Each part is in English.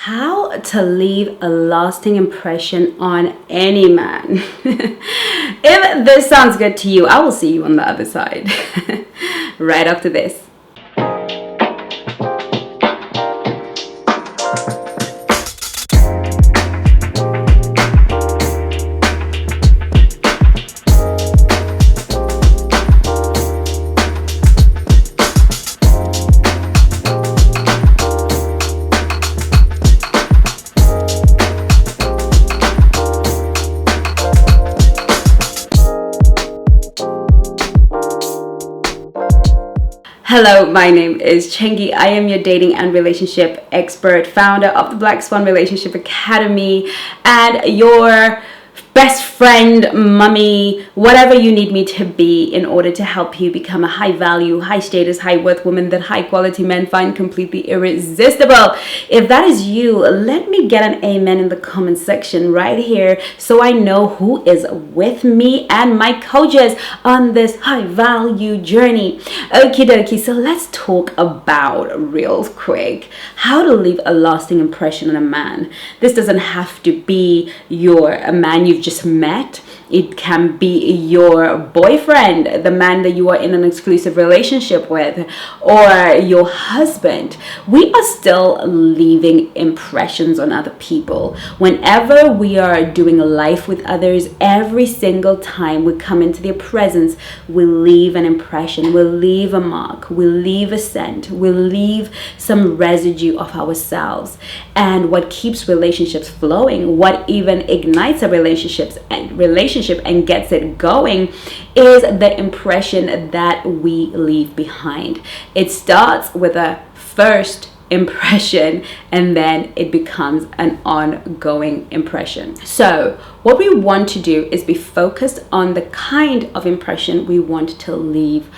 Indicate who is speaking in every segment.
Speaker 1: How to leave a lasting impression on any man. If this sounds good to you, I will see you on the other side right after this. Hello, my name is Chengi. I am your dating and relationship expert, founder of the Black Swan Relationship Academy, and your best friend, mummy, whatever you need me to be in order to help you become a high value, high status, high worth woman that high quality men find completely irresistible. If that is you, let me get an amen in the comment section right here so I know who is with me and my coaches on this high value journey. Okie dokie, so let's talk about real quick how to leave a lasting impression on a man. This doesn't have to be a man you've just met. It can be your boyfriend, the man that you are in an exclusive relationship with, or your husband. We are still leaving impressions on other people. Whenever we are doing life with others, every single time we come into their presence, we leave an impression, we leave a mark, we leave a scent, we leave some residue of ourselves. And what keeps relationships flowing, what even ignites a relationship and gets it going, is the impression that we leave behind. It starts with a first impression and then it becomes an ongoing impression. So what we want to do is be focused on the kind of impression we want to leave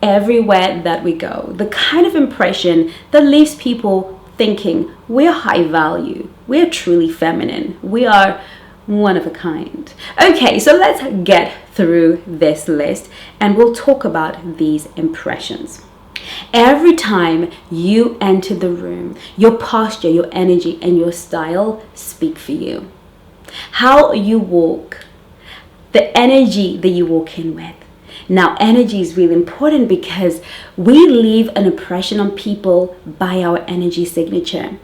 Speaker 1: everywhere that we go, the kind of impression that leaves people thinking we're high value, we're truly feminine, we are one of a kind. Okay, so let's get through this list and we'll talk about these impressions. Every time you enter the room, your posture, your energy, and your style speak for you. How you walk, the energy that you walk in with. Now, energy is really important because we leave an impression on people by our energy signature.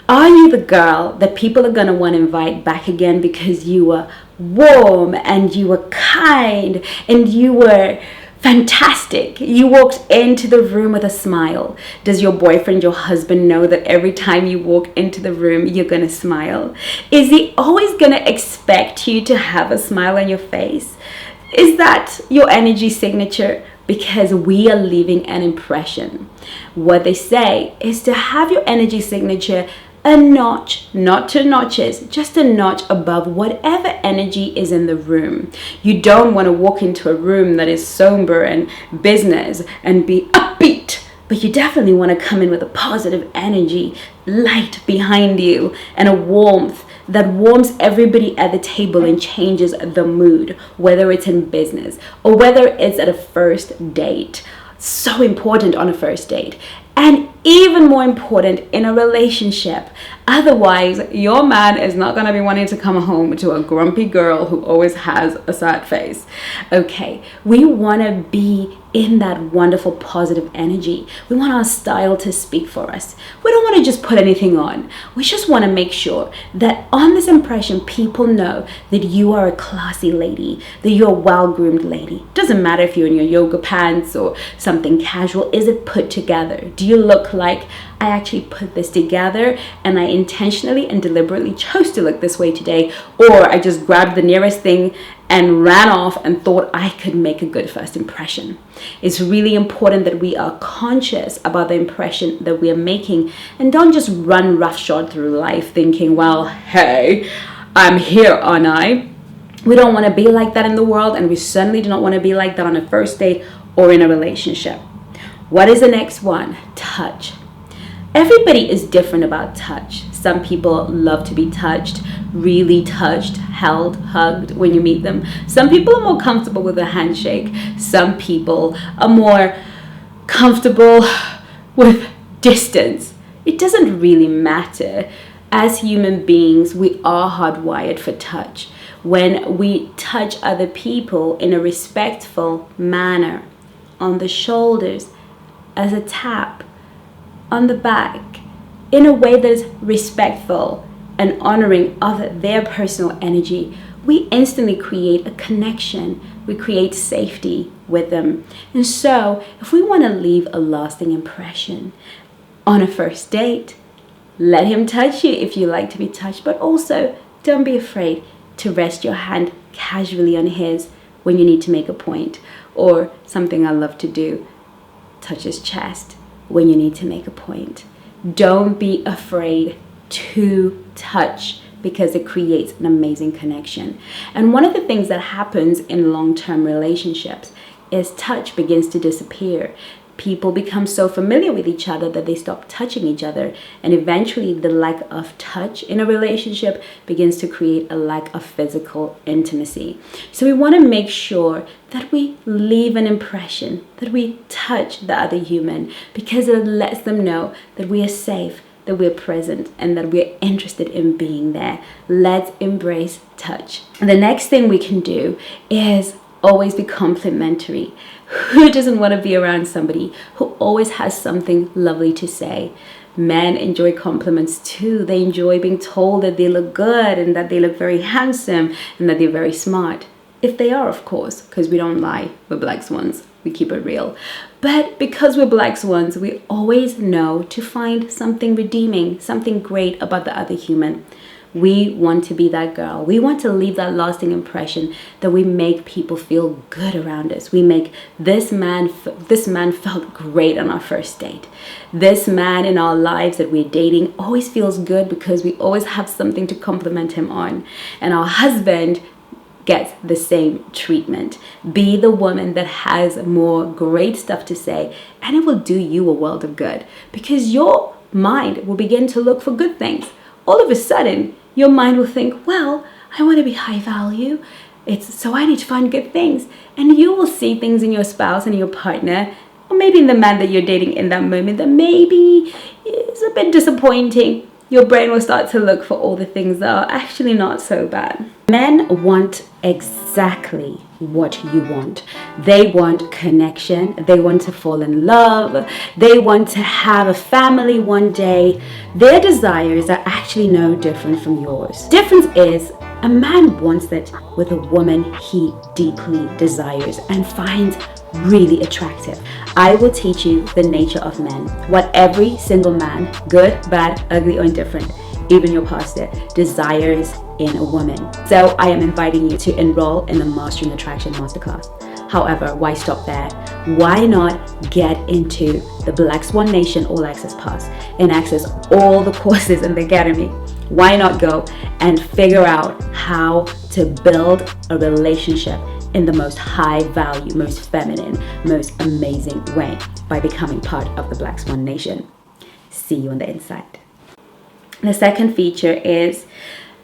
Speaker 1: Are you the girl that people are going to want to invite back again because you were warm and you were kind and you were fantastic? You walked into the room with a smile. Does your boyfriend, your husband know that every time you walk into the room, you're going to smile? Is he always going to expect you to have a smile on your face? Is that your energy signature? Because we are leaving an impression. What they say is to have your energy signature a notch, not two notches, just a notch above whatever energy is in the room. You don't want to walk into a room that is somber and business and be upbeat, but you definitely want to come in with a positive energy, light behind you, and a warmth that warms everybody at the table and changes the mood, whether it's in business or whether it's at a first date. So important on a first date. And even more important in a relationship. Otherwise, your man is not going to be wanting to come home to a grumpy girl who always has a sad face. Okay, we want to be in that wonderful positive energy. We want our style to speak for us. We don't want to just put anything on. We just want to make sure that on this impression, people know that you are a classy lady, that you're a well-groomed lady. Doesn't matter if you're in your yoga pants or something casual. Is it put together? Do you look like, I actually put this together and I intentionally and deliberately chose to look this way today, or I just grabbed the nearest thing and ran off and thought I could make a good first impression. It's really important that we are conscious about the impression that we are making and don't just run roughshod through life thinking, well, hey, I'm here, aren't I? We don't want to be like that in the world, and we certainly do not want to be like that on a first date or in a relationship. What is the next one? Touch. Everybody is different about touch. Some people love to be touched, really touched, held, hugged when you meet them. Some people are more comfortable with a handshake. Some people are more comfortable with distance. It doesn't really matter. As human beings, we are hardwired for touch. When we touch other people in a respectful manner, on the shoulders, as a tap, on the back, in a way that is respectful and honoring of their personal energy, we instantly create a connection. We create safety with them. And so, if we want to leave a lasting impression on a first date, let him touch you if you like to be touched, but also don't be afraid to rest your hand casually on his when you need to make a point. Or something I love to do, touch his chest when you need to make a point. Don't be afraid to touch, because it creates an amazing connection. And one of the things that happens in long-term relationships is touch begins to disappear. People become so familiar with each other that they stop touching each other. And eventually the lack of touch in a relationship begins to create a lack of physical intimacy. So we want to make sure that we leave an impression, that we touch the other human, because it lets them know that we are safe, that we're present, and that we're interested in being there. Let's embrace touch. And the next thing we can do is always be complimentary. Who doesn't want to be around somebody who always has something lovely to say? Men enjoy compliments too. They enjoy being told that they look good and that they look very handsome and that they're very smart. If they are, of course, because we don't lie. We're black swans. We keep it real. But because we're black swans, we always know to find something redeeming, something great about the other human. We want to be that girl. We want to leave that lasting impression, that we make people feel good around us. We make this man felt great on our first date. This man in our lives that we're dating always feels good because we always have something to compliment him on. And our husband gets the same treatment. Be the woman that has more great stuff to say, and it will do you a world of good, because your mind will begin to look for good things. All of a sudden, your mind will think, well, I want to be high value. So I need to find good things. And you will see things in your spouse and your partner, or maybe in the man that you're dating in that moment, that maybe is a bit disappointing. Your brain will start to look for all the things that are actually not so bad. Men want exactly what you want. They want connection. They want to fall in love. They want to have a family one day. Their desires are actually no different from yours. Difference is, a man wants that with a woman he deeply desires and finds really attractive. I will teach you the nature of men, what every single man, good, bad, ugly, or indifferent, even your pastor, desires in a woman. So I am inviting you to enroll in the Mastering Attraction Masterclass. However, why stop there? Why not get into the Black Swan Nation All Access Pass and access all the courses in the Academy? Why not go and figure out how to build a relationship in the most high value, most feminine, most amazing way by becoming part of the Black Swan Nation? See you on the inside. The second feature is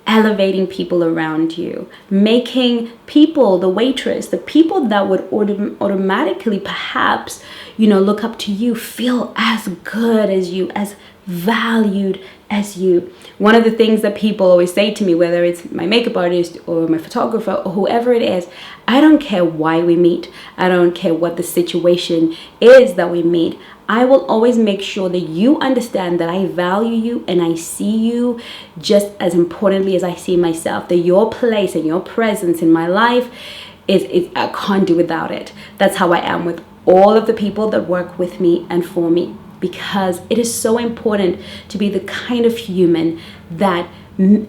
Speaker 1: elevating people around you, making people, the waitress, the people that would automatically perhaps, look up to you, feel as good as you, as valued as you. One of the things that people always say to me, whether it's my makeup artist or my photographer or whoever it is, I don't care why we meet. I don't care what the situation is that we meet. I will always make sure that you understand that I value you and I see you just as importantly as I see myself, that your place and your presence in my life is I can't do without it. That's how I am with all of the people that work with me and for me, because it is so important to be the kind of human that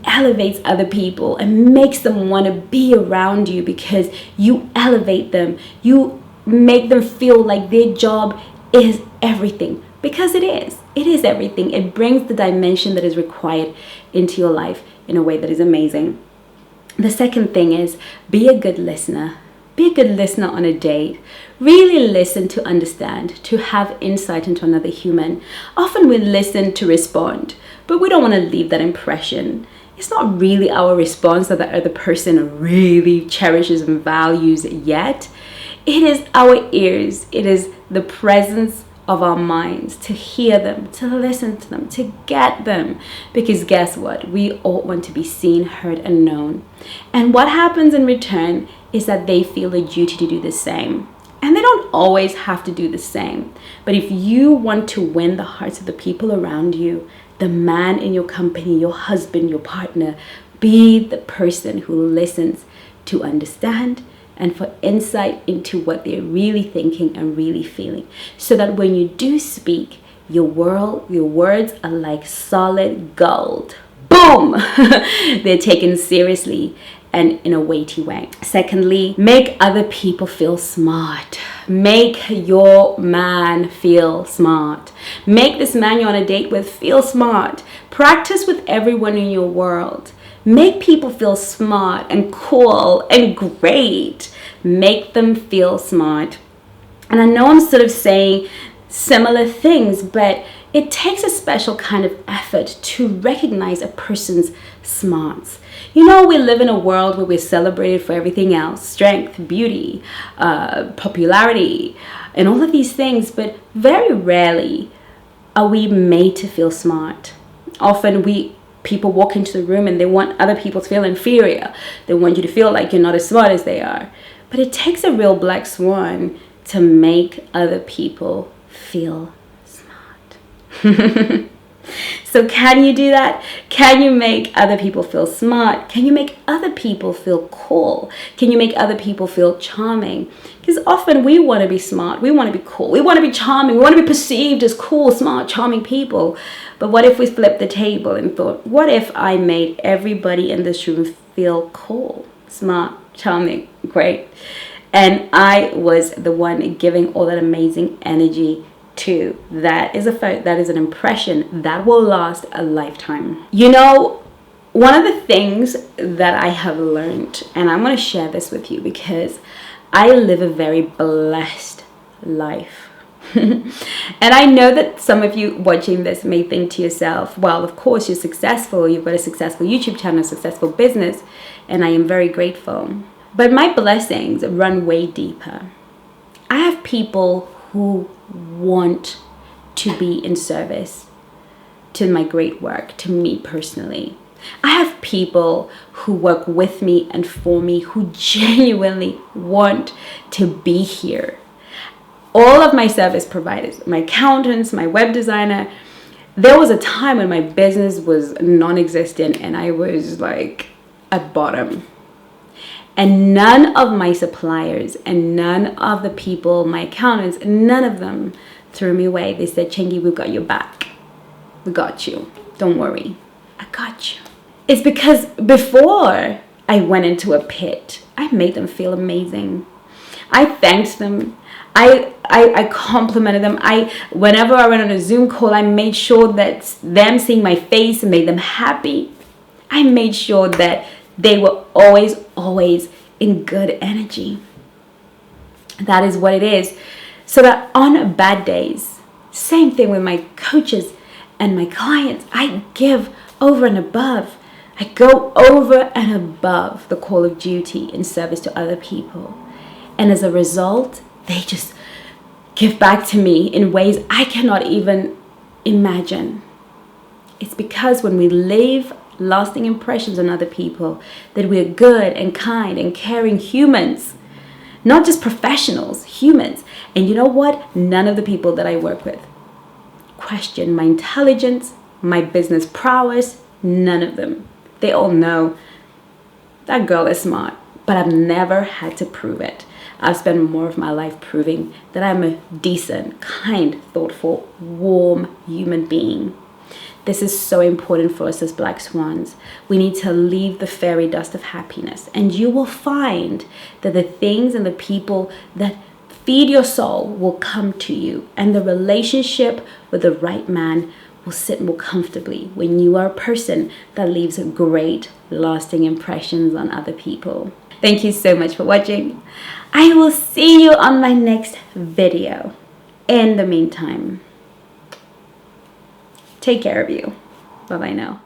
Speaker 1: elevates other people and makes them want to be around you, because you elevate them. You make them feel like their job is everything, because it is everything. It brings the dimension that is required into your life in a way that is amazing. The second thing is, be a good listener. Be a good listener on a date. Really listen to understand, to have insight into another human. Often we listen to respond, but we don't want to leave that impression. It's not really our response that the other person really cherishes and values yet. It is our ears. It is the presence of our minds, to hear them, to listen to them, to get them. Because guess what? We all want to be seen, heard, and known. And what happens in return is that they feel a duty to do the same. And they don't always have to do the same. But if you want to win the hearts of the people around you, the man in your company, your husband, your partner, be the person who listens to understand and for insight into what they're really thinking and really feeling. So that when you do speak, your words are like solid gold. Boom! They're taken seriously and in a weighty way. Secondly, make other people feel smart. Make your man feel smart. Make this man you're on a date with feel smart. Practice with everyone in your world. Make people feel smart and cool and great. Make them feel smart. And I know I'm sort of saying similar things, but it takes a special kind of effort to recognize a person's smarts. You know, we live in a world where we're celebrated for everything else, strength, beauty, popularity, and all of these things, but very rarely are we made to feel smart. Often people walk into the room and they want other people to feel inferior. They want you to feel like you're not as smart as they are. But it takes a real black swan to make other people feel smart. So can you do that? Can you make other people feel smart? Can you make other people feel cool? Can you make other people feel charming? Because often we want to be smart, we want to be cool, we want to be charming, we want to be perceived as cool, smart, charming people. But what if we flipped the table and thought, what if I made everybody in this room feel cool, smart, charming, great? And I was the one giving all that amazing energy to. That is an impression that will last a lifetime. You know, one of the things that I have learned, and I'm going to share this with you because I live a very blessed life. And I know that some of you watching this may think to yourself, well, of course you're successful, you've got a successful YouTube channel, a successful business, and I am very grateful. But my blessings run way deeper. I have people who want to be in service to my great work, to me personally. I have people who work with me and for me who genuinely want to be here. All of my service providers, my accountants, my web designer, there was a time when my business was non-existent and I was like at bottom. And none of my suppliers and none of the people, my accountants, none of them threw me away. They said, Chengi, we've got your back. We got you. Don't worry. I got you. It's because before I went into a pit, I made them feel amazing. I thanked them. I complimented them. Whenever I went on a Zoom call, I made sure that them seeing my face made them happy. I made sure that they were always in good energy. That is what it is. So that on bad days, same thing with my coaches and my clients, I give over and above. I go over and above the call of duty in service to other people. And as a result, they just give back to me in ways I cannot even imagine. It's because when we leave lasting impressions on other people, that we're good and kind and caring humans, not just professionals, humans. And you know what? None of the people that I work with question my intelligence, my business prowess, none of them. They all know that girl is smart, but I've never had to prove it. I've spent more of my life proving that I'm a decent, kind, thoughtful, warm human being. This is so important for us as Black Swans. We need to leave the fairy dust of happiness. And you will find that the things and the people that feed your soul will come to you. And the relationship with the right man will sit more comfortably when you are a person that leaves great, lasting impressions on other people. Thank you so much for watching. I will see you on my next video. In the meantime, take care of you. Bye-bye now.